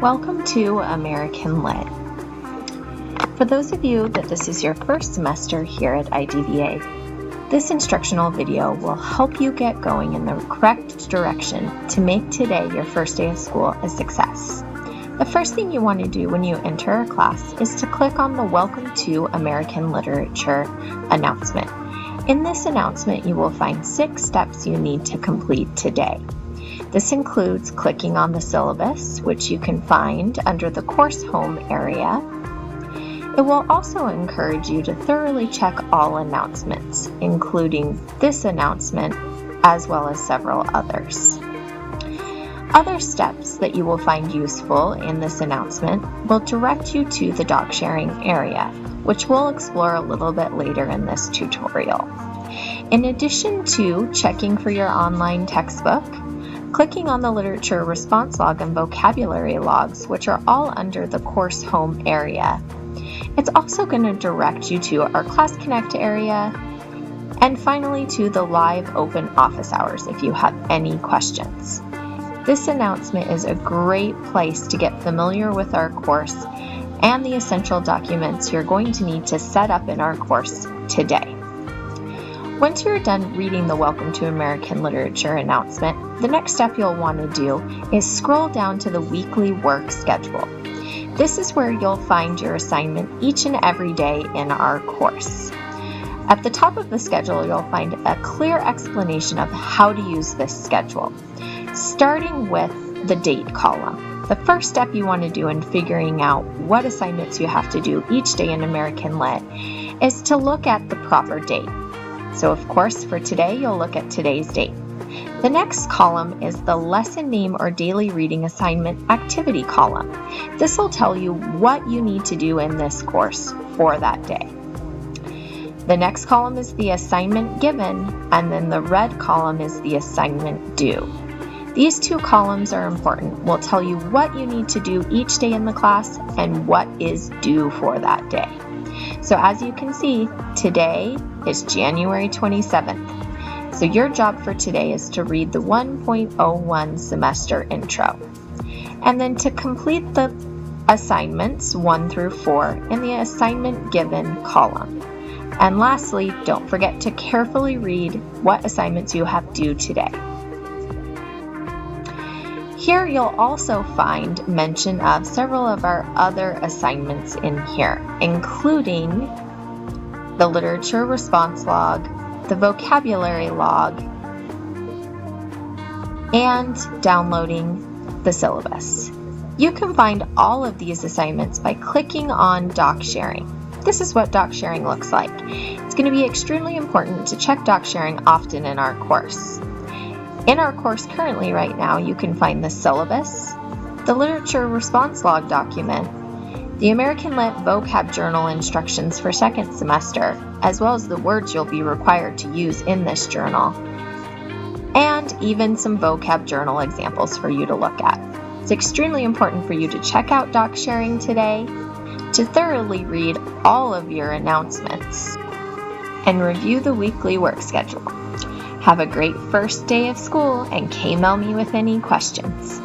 Welcome to American Lit. For those of you that this is your first semester here at IDVA, this instructional video will help you get going in the correct direction to make today your first day of school a success. The first thing you want to do when you enter a class is to click on the Welcome to American Literature announcement. In this announcement, you will find 6 steps you need to complete today. This includes clicking on the syllabus, which you can find under the course home area. It will also encourage you to thoroughly check all announcements, including this announcement, as well as several others. Other steps that you will find useful in this announcement will direct you to the doc sharing area, which we'll explore a little bit later in this tutorial. In addition to checking for your online textbook, clicking on the literature response log and vocabulary logs, which are all under the course home area, it's also going to direct you to our Class Connect area, and finally to the live open office hours if you have any questions. This announcement is a great place to get familiar with our course and the essential documents you're going to need to set up in our course today. Once you're done reading the Welcome to American Literature announcement, the next step you'll want to do is scroll down to the weekly work schedule. This is where you'll find your assignment each and every day in our course. At the top of the schedule, you'll find a clear explanation of how to use this schedule. Starting with the date column, the first step you want to do in figuring out what assignments you have to do each day in American Lit is to look at the proper date. So of course, for today, you'll look at today's date. The next column is the lesson name or daily reading assignment activity column. This will tell you what you need to do in this course for that day. The next column is the assignment given, and then the red column is the assignment due. These 2 columns are important. We'll tell you what you need to do each day in the class and what is due for that day. So as you can see, today is January 27th. So your job for today is to read the 1.01 semester intro. And then to complete the assignments 1 through 4 in the assignment given column. And lastly, don't forget to carefully read what assignments you have due today. Here you'll also find mention of several of our other assignments in here, including the literature response log, the vocabulary log, and downloading the syllabus. You can find all of these assignments by clicking on doc sharing. This is what doc sharing looks like. It's going to be extremely important to check doc sharing often in our course. In our course currently right now, you can find the syllabus, the literature response log document, the American Lit vocab journal instructions for 2nd semester, as well as the words you'll be required to use in this journal, and even some vocab journal examples for you to look at. It's extremely important for you to check out doc sharing today, to thoroughly read all of your announcements, and review the weekly work schedule. Have a great first day of school and email me with any questions.